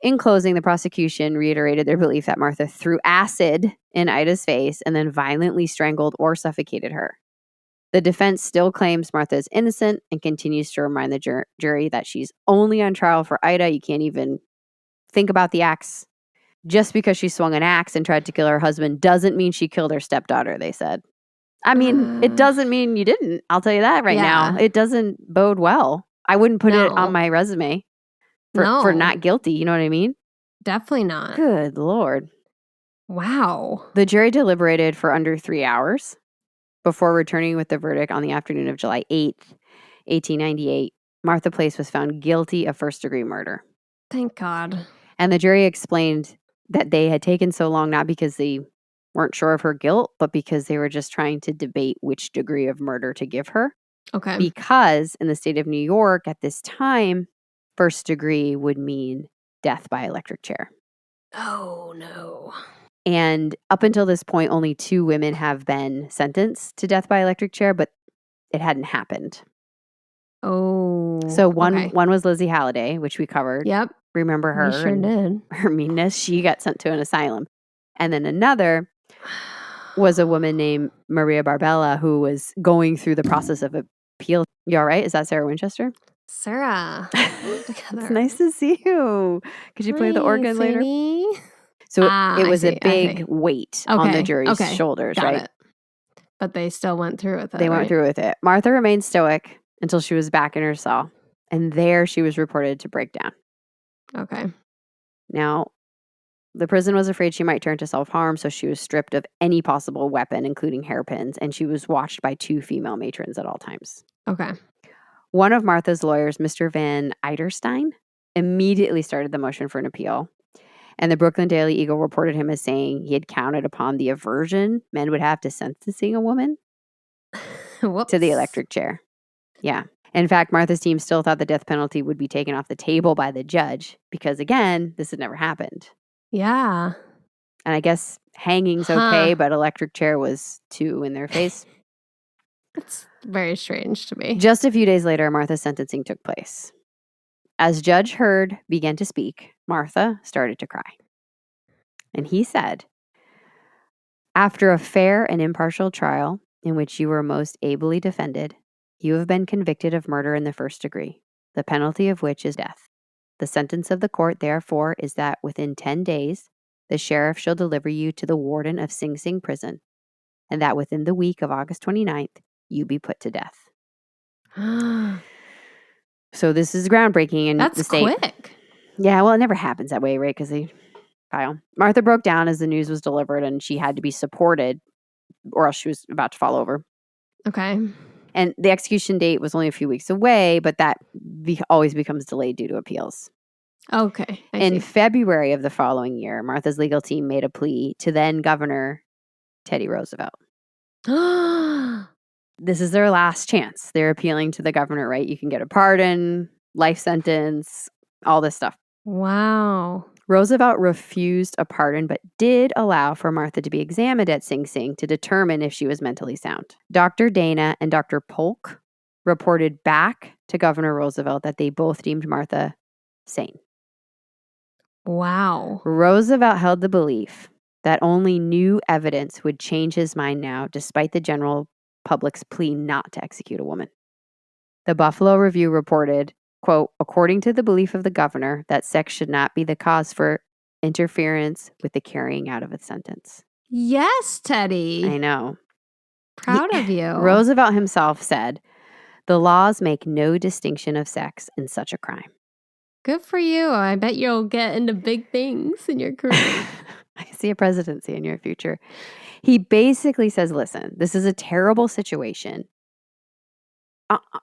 In closing, the prosecution reiterated their belief that Martha threw acid in Ida's face and then violently strangled or suffocated her. The defense still claims Martha is innocent and continues to remind the jury that she's only on trial for Ida. You can't even think about the acts. Just because she swung an axe and tried to kill her husband doesn't mean she killed her stepdaughter, they said. I mean, it doesn't mean you didn't. I'll tell you that right now. It doesn't bode well. I wouldn't put it on my resume for not guilty. You know what I mean? Definitely not. Good Lord. Wow. The jury deliberated for under 3 hours before returning with the verdict on the afternoon of July 8th, 1898. Martha Place was found guilty of first-degree murder. Thank God. And the jury explained that they had taken so long not because they weren't sure of her guilt, but because they were just trying to debate which degree of murder to give her. Okay. Because in the state of New York at this time, first degree would mean death by electric chair. Oh, no. And up until this point, only 2 women have been sentenced to death by electric chair, but it hadn't happened. Oh. So one was Lizzie Halliday, which we covered. Yep. Remember her? We sure did. Her meanness. She got sent to an asylum. And then another was a woman named Maria Barbella who was going through the process of appeal. You all right? Is that Sarah Winchester? Sarah. It's nice to see you. Could you play the organ later? So it was a big weight on the jury's shoulders, right? It. But they still went through with it. They went through with it. Martha remained stoic until she was back in her cell. And there she was reported to break down. Okay. Now, the prison was afraid she might turn to self-harm, so she was stripped of any possible weapon, including hairpins, and she was watched by 2 female matrons at all times. Okay. One of Martha's lawyers, Mr. Van Eiderstein, immediately started the motion for an appeal. And the Brooklyn Daily Eagle reported him as saying he had counted upon the aversion men would have to sentencing a woman to the electric chair. Yeah. In fact, Martha's team still thought the death penalty would be taken off the table by the judge because, again, this had never happened. Yeah. And I guess hanging's okay, but electric chair was too in their face. It's very strange to me. Just a few days later, Martha's sentencing took place. As Judge Heard began to speak, Martha started to cry. And he said, "After a fair and impartial trial in which you were most ably defended, you have been convicted of murder in the first degree, the penalty of which is death. The sentence of the court, therefore, is that within 10 days, the sheriff shall deliver you to the warden of Sing Sing prison, and that within the week of August 29th, you be put to death." So this is groundbreaking in the state. That's quick. Yeah, well, it never happens that way, right? Because they file. Martha broke down as the news was delivered, and she had to be supported, or else she was about to fall over. Okay. And the execution date was only a few weeks away, but that always becomes delayed due to appeals. Okay. In February of the following year, Martha's legal team made a plea to then Governor Teddy Roosevelt. This is their last chance. They're appealing to the governor, right? You can get a pardon, life sentence, all this stuff. Wow. Roosevelt refused a pardon, but did allow for Martha to be examined at Sing Sing to determine if she was mentally sound. Dr. Dana and Dr. Polk reported back to Governor Roosevelt that they both deemed Martha sane. Wow. Roosevelt held the belief that only new evidence would change his mind now, despite the general public's plea not to execute a woman. The Buffalo Review reported, quote, "According to the belief of the governor, that sex should not be the cause for interference with the carrying out of a sentence." Yes, Teddy. I know. Proud of you. Roosevelt himself said, "The laws make no distinction of sex in such a crime." Good for you. I bet you'll get into big things in your career. I see a presidency in your future. He basically says, listen, this is a terrible situation.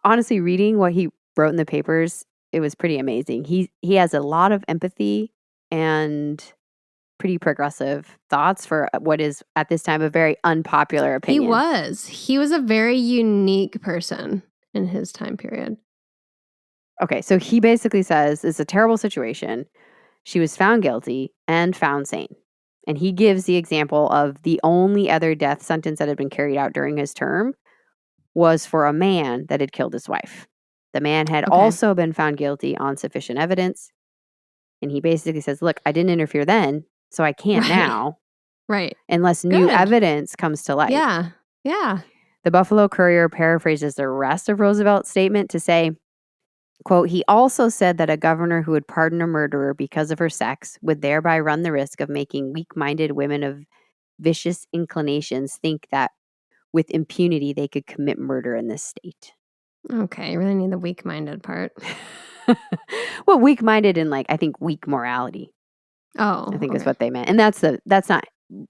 Honestly, reading what he wrote in the papers, it was pretty amazing. He has a lot of empathy and pretty progressive thoughts for what is at this time a very unpopular opinion. He was a very unique person in his time period. Okay, so he basically says it's a terrible situation. she was found guilty and found sane. And he gives the example of the only other death sentence that had been carried out during his term was for a man that had killed his wife. The man had also been found guilty on sufficient evidence. And he basically says, look, I didn't interfere then, so I can't now. Right. Unless new evidence comes to light. Yeah. Yeah. The Buffalo Courier paraphrases the rest of Roosevelt's statement to say, quote, he also said that a governor who would pardon a murderer because of her sex would thereby run the risk of making weak-minded women of vicious inclinations think that with impunity they could commit murder in this state. Okay, you really need the weak-minded part. Well, weak-minded and I think weak morality. Oh, I think is what they meant. And that's not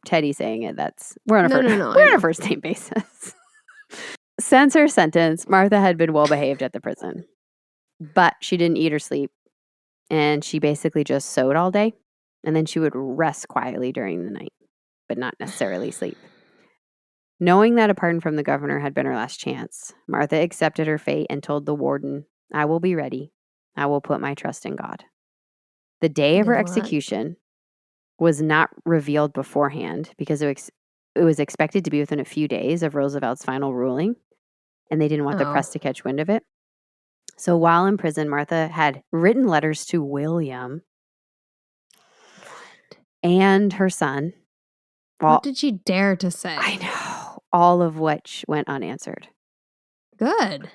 Teddy saying it. We're on a first name basis. Since her sentence, Martha had been well behaved at the prison. But she didn't eat or sleep. And she basically just sewed all day. And then she would rest quietly during the night, but not necessarily sleep. Knowing that a pardon from the governor had been her last chance, Martha accepted her fate and told the warden, I will be ready. I will put my trust in God. The day of her execution was not revealed beforehand because it was expected to be within a few days of Roosevelt's final ruling, and they didn't want the press to catch wind of it. So while in prison, Martha had written letters to William and her son. What did she dare to say? I know. All of which went unanswered. Good.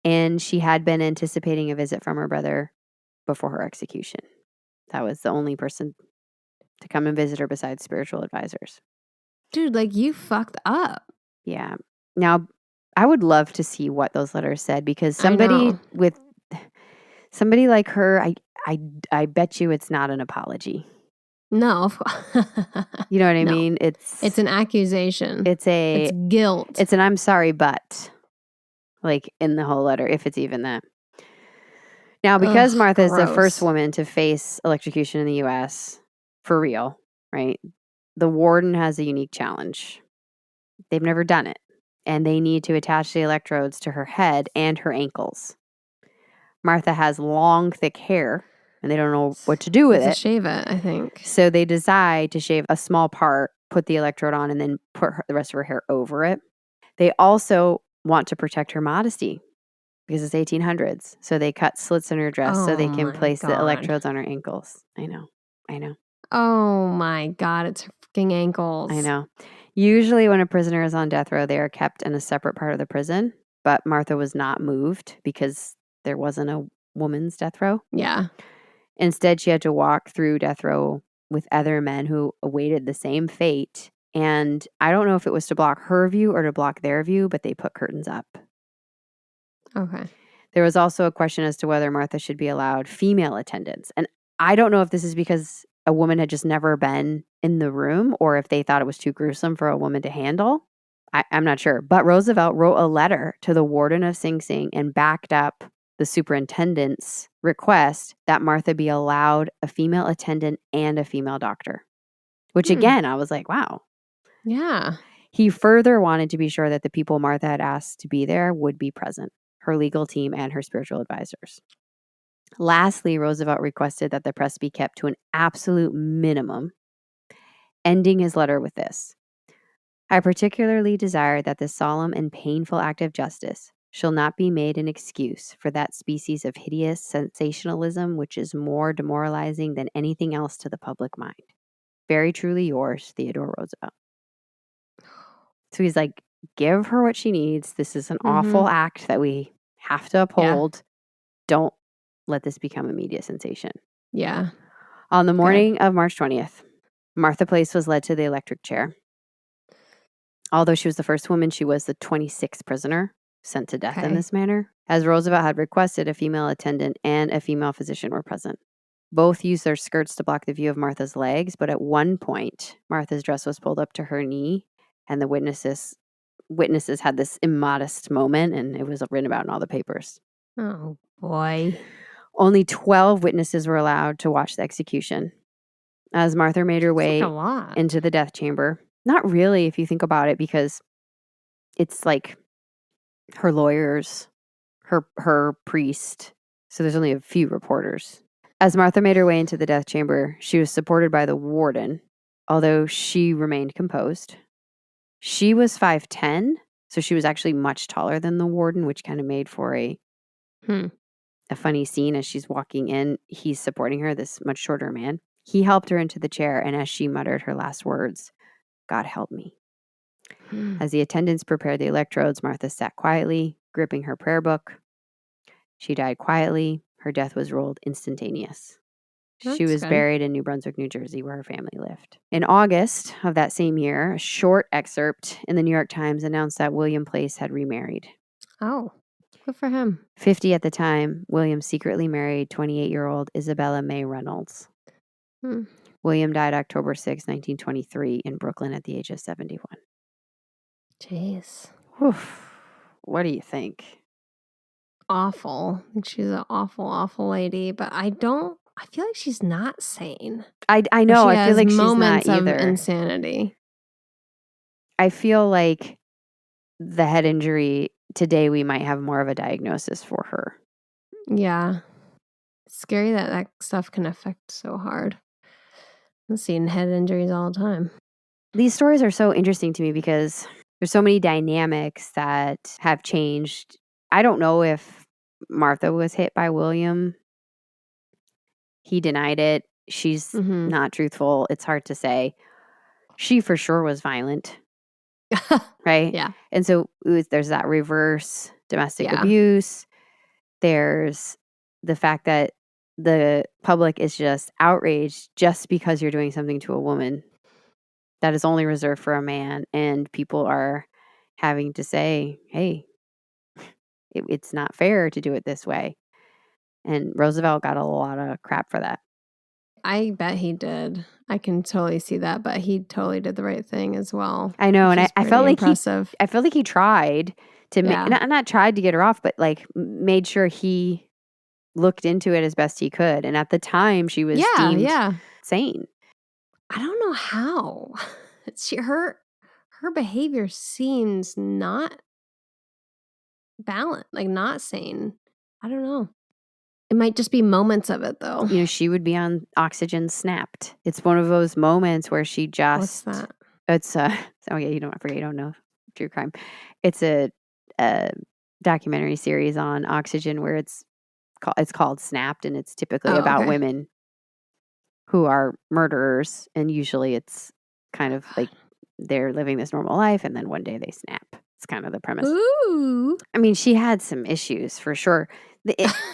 And she had been anticipating a visit from her brother before her execution. That was the only person to come and visit her besides spiritual advisors. Dude, you fucked up. Yeah. Now, I would love to see what those letters said because somebody like her, I bet you it's not an apology. No. You know what I mean? It's an accusation. It's guilt. It's an I'm sorry, but in the whole letter, if it's even that. Now, because Martha is the first woman to face electrocution in the U.S., for real, right? The warden has a unique challenge. They've never done it, and they need to attach the electrodes to her head and her ankles. Martha has long, thick hair, and they don't know what to do with it. Shave it, I think. So they decide to shave a small part, put the electrode on, and then put the rest of her hair over it. They also want to protect her modesty because it's 1800s. So they cut slits in her dress so they can place the electrodes on her ankles. I know. Oh my God, it's her freaking ankles. I know. Usually when a prisoner is on death row, they are kept in a separate part of the prison. But Martha was not moved because there wasn't a woman's death row. Yeah. Instead, she had to walk through death row with other men who awaited the same fate. And I don't know if it was to block her view or to block their view, but they put curtains up. Okay. There was also a question as to whether Martha should be allowed female attendants. And I don't know if this is because a woman had just never been in the room or if they thought it was too gruesome for a woman to handle. I'm not sure. But Roosevelt wrote a letter to the warden of Sing Sing and backed up the superintendent's request that Martha be allowed a female attendant and a female doctor. Which again, I was like, wow. Yeah. He further wanted to be sure that the people Martha had asked to be there would be present, her legal team and her spiritual advisors. Lastly, Roosevelt requested that the press be kept to an absolute minimum, ending his letter with this. I particularly desire that this solemn and painful act of justice shall not be made an excuse for that species of hideous sensationalism which is more demoralizing than anything else to the public mind. Very truly yours, Theodore Roosevelt. So he's like, give her what she needs. This is an awful act that we have to uphold. Yeah. Don't let this become a media sensation. Yeah. On the morning of March 20th, Martha Place was led to the electric chair. Although she was the first woman, she was the 26th prisoner sent to death in this manner. As Roosevelt had requested, a female attendant and a female physician were present. Both used their skirts to block the view of Martha's legs, but at one point, Martha's dress was pulled up to her knee, and the witnesses had this immodest moment, and it was written about in all the papers. Oh, boy. Only 12 witnesses were allowed to watch the execution. As Martha made her way into the death chamber, not really if you think about it, because it's like her lawyers, her priest, so there's only a few reporters. As Martha made her way into the death chamber, she was supported by the warden, although she remained composed. She was 5'10", so she was actually much taller than the warden, which kind of made for a funny scene as she's walking in. He's supporting her, this much shorter man. He helped her into the chair, and as she muttered her last words, "God help me." As the attendants prepared the electrodes, Martha sat quietly, gripping her prayer book. She died quietly. Her death was ruled instantaneous. She was buried in New Brunswick, New Jersey, where her family lived. In August of that same year, a short excerpt in the New York Times announced that William Place had remarried. Oh, good for him. 50 at the time, William secretly married 28-year-old Isabella May Reynolds. William died October 6, 1923 in Brooklyn at the age of 71. Jeez. Oof. What do you think? Awful. She's an awful, awful lady, but I feel like she's not sane. I know. I feel like she's not moments either. Of insanity. I feel like the head injury today, we might have more of a diagnosis for her. Yeah. It's scary that stuff can affect so hard. I'm seeing head injuries all the time. These stories are so interesting to me because there's so many dynamics that have changed. I don't know if Martha was hit by William. He denied it. She's not truthful. It's hard to say. She for sure was violent. Right? Yeah. And so there's that reverse domestic abuse. There's the fact that the public is just outraged just because you're doing something to a woman that is only reserved for a man. And people are having to say, hey, it's not fair to do it this way. And Roosevelt got a lot of crap for that. I bet he did. I can totally see that, but he totally did the right thing as well. I know, and I felt like impressive. I felt like he tried to not tried to get her off, but like made sure he looked into it as best he could. And at the time, she was deemed sane. I don't know how. Her behavior seems not balanced, like not sane. I don't know. It might just be moments of it, though. You know, she would be on oxygen snapped. It's one of those moments where she just... What's that? It's oh yeah, you don't know true crime. It's a documentary series on oxygen where it's called Snapped, and it's typically about women who are murderers, and usually it's kind of like they're living this normal life, and then one day they snap. It's kind of the premise. Ooh. I mean, she had some issues for sure.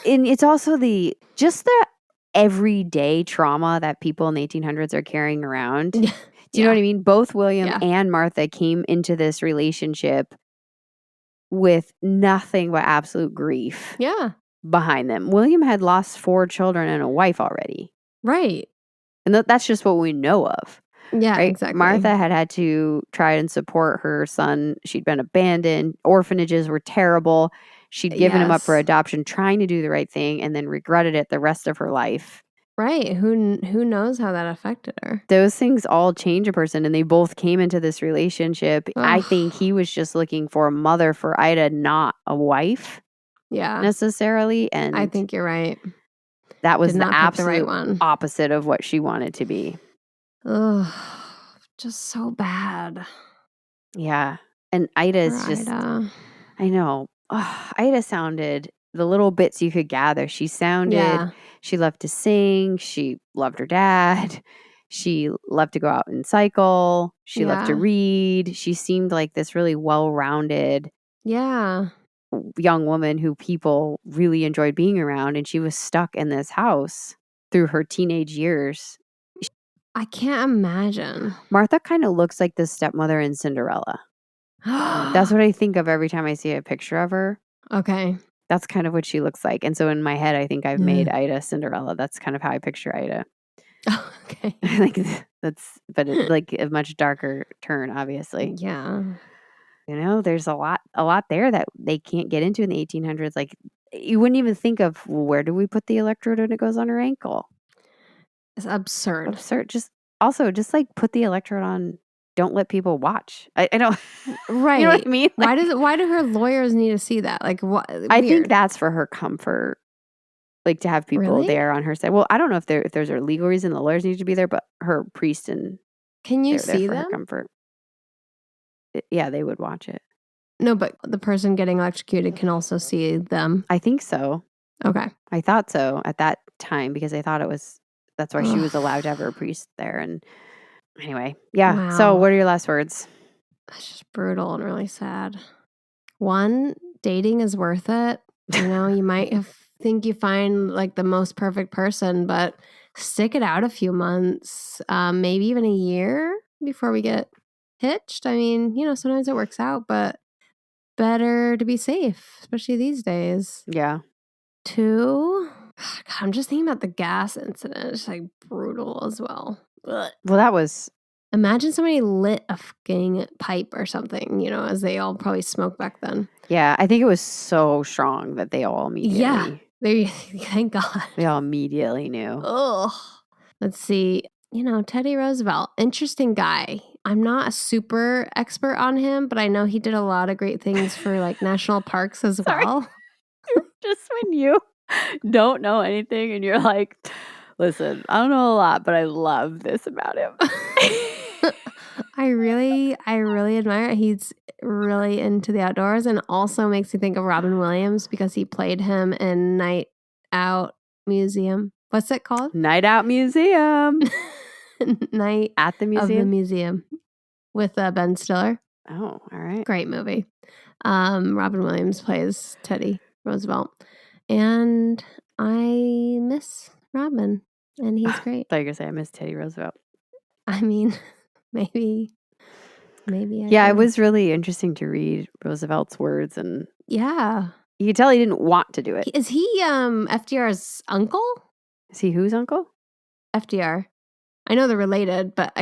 And it's also the everyday trauma that people in the 1800s are carrying around. Do you know what I mean? Both William and Martha came into this relationship with nothing but absolute grief behind them. William had lost 4 children and a wife already. Right. And that's just what we know of. Yeah, right? Exactly. Martha had to try and support her son. She'd been abandoned. Orphanages were terrible. She'd given him up for adoption, trying to do the right thing, and then regretted it the rest of her life. Right. Who knows how that affected her? Those things all change a person, and they both came into this relationship. Ugh. I think he was just looking for a mother for Ida, not a wife. Yeah. Necessarily. And I think you're right. That was the absolute opposite of what she wanted to be. Ugh. Just so bad. Yeah. And Ida is just... I know. Ida sounded, the little bits you could gather, she sounded, she loved to sing, she loved her dad, she loved to go out and cycle, she loved to read. She seemed like this really well-rounded young woman who people really enjoyed being around, and she was stuck in this house through her teenage years. I can't imagine. Martha kind of looks like the stepmother in Cinderella. That's what I think of every time I see a picture of her. Okay. That's kind of what she looks like. And so in my head, I think I've made Ida Cinderella. That's kind of how I picture Ida. Oh, okay. But it's like a much darker turn, obviously. Yeah. You know, there's a lot there that they can't get into in the 1800s. Like, you wouldn't even think of, well, where do we put the electrode when it goes on her ankle? It's absurd. Just like put the electrode on. Don't let people watch. I don't. Right. You know what I mean? Like, why do her lawyers need to see that? Like, what? I think that's for her comfort. like to have people Really? there on her side. Well, I don't know if there's a legal reason the lawyers need to be there, but her priest and Can you they're there see for her them? comfort. Yeah, they would watch it. No, but the person getting electrocuted can also see them. I think so. Okay. I thought so at that time because I thought that's why she was allowed to have her priest there. And anyway, yeah. Wow. So what are your last words? That's just brutal and really sad. One, dating is worth it. You know, you might think you find like the most perfect person, but stick it out a few months, maybe even a year before we get hitched. I mean, you know, sometimes it works out, but better to be safe, especially these days. Yeah. 2, God, I'm just thinking about the gas incident. It's like brutal as well. Ugh. Well, that was. Imagine somebody lit a fucking pipe or something, you know, as they all probably smoked back then. Yeah, I think it was so strong that they all immediately. Yeah, thank God. They all immediately knew. Oh, let's see. You know, Teddy Roosevelt, interesting guy. I'm not a super expert on him, but I know he did a lot of great things for like national parks as well. Just when you don't know anything and you're like, listen, I don't know a lot, but I love this about him. I really admire it. He's really into the outdoors and also makes me think of Robin Williams because he played him in Night Out Museum. What's it called? Night Out Museum. Night at the of the museum Museum with Ben Stiller. Oh, all right. Great movie. Robin Williams plays Teddy Roosevelt. And I miss Robin, and he's great. I thought you were going to say I miss Teddy Roosevelt. I mean, maybe. Yeah, it was really interesting to read Roosevelt's words, and yeah, you could tell he didn't want to do it. Is he FDR's uncle? Is he whose uncle? FDR. I know they're related, but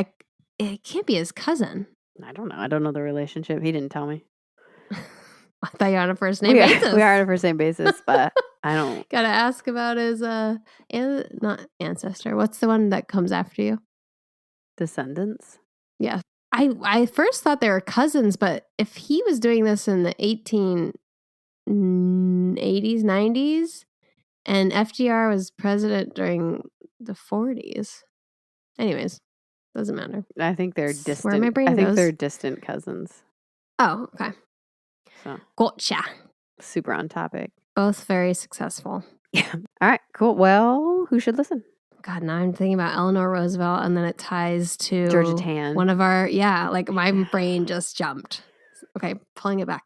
it can't be his cousin. I don't know. I don't know the relationship. He didn't tell me. I thought you were on a first name basis. We are on a first name basis, but I don't. Gotta ask about his not ancestor. What's the one that comes after you? Descendants. Yeah. I first thought they were cousins, but if he was doing this in the 1880s, 90s, and FDR was president during the 40s. Anyways, doesn't matter. I think they're distant. Where my brain I think goes. they're distant cousins. Oh, okay. So Gotcha. Super on topic. Both very successful. Yeah. All right. Cool. Well, who should listen? God, now I'm thinking about Eleanor Roosevelt, and then it ties to Georgia Tann. One of our, like my brain just jumped. Okay, pulling it back.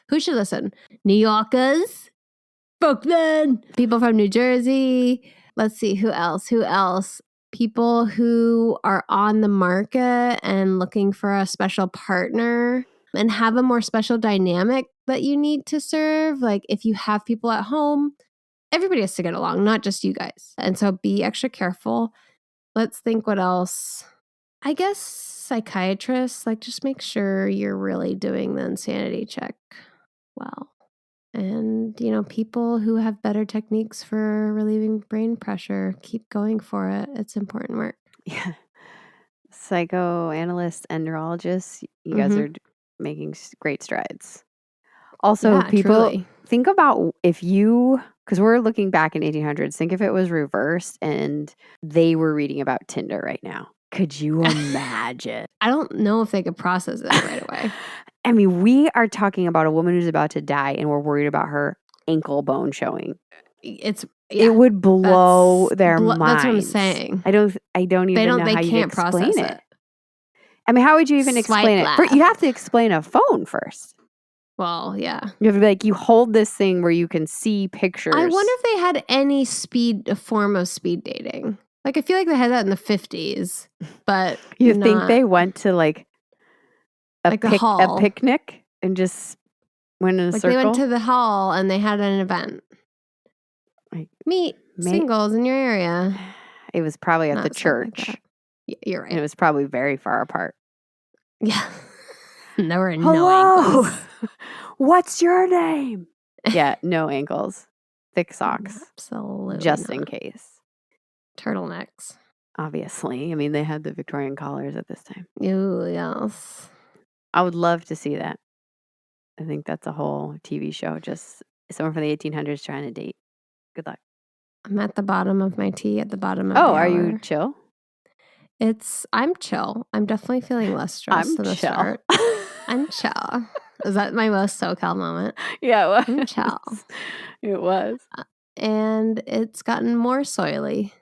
Who should listen? New Yorkers, Brooklyn, people from New Jersey. Let's see, who else? People who are on the market and looking for a special partner and have a more special dynamic that you need to serve. Like if you have people at home, everybody has to get along, not just you guys. And so be extra careful. Let's think what else. I guess psychiatrists, like just make sure you're really doing the insanity check well. And, you know, people who have better techniques for relieving brain pressure, keep going for it. It's important work. Yeah. Psychoanalysts and neurologists, you guys are making great strides. Also, people truly. Think about if you, because we're looking back in 1800s, think if it was reversed and they were reading about Tinder right now. Could you imagine? I don't know if they could process it right away. I mean, we are talking about a woman who's about to die and we're worried about her ankle bone showing. It would blow their minds. That's what I'm saying. I don't even know how you can explain it. I mean, how would you even explain it? You have to explain a phone first. Well, yeah. You have to be like, you hold this thing where you can see pictures. I wonder if they had any form of speed dating. Like, I feel like they had that in the 50s, but you think they went to like a picnic and just went in a circle? They went to the hall and they had an event. Meet singles in your area. It was probably at the church. Like you're right. And it was probably very far apart. Yeah. There were no ankles. What's your name? Yeah, no ankles. Thick socks. Absolutely. Just in case. Turtlenecks. Obviously. I mean, they had the Victorian collars at this time. Ooh, yes. I would love to see that. I think that's a whole TV show, just someone from the 1800s trying to date. Good luck. I'm at the bottom of my tea at the bottom of Oh, the are hour. you chill? I'm chill. I'm definitely feeling less stressed than the start. I'm chill. Is that my most SoCal moment? Yeah, it was. I'm chill. It was. And it's gotten more soily.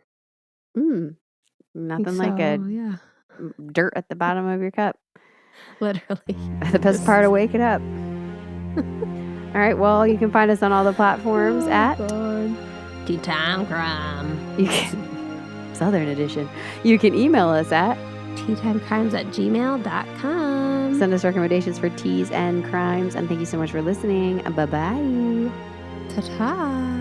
Nothing like a dirt at the bottom of your cup. Literally. The best part of waking up. All right, well, you can find us on all the platforms at Tea Time Crime. Southern edition. You can email us at teatimecrimes@gmail.com. Send us recommendations for teas and crimes. And thank you so much for listening. Bye-bye. Ta-ta.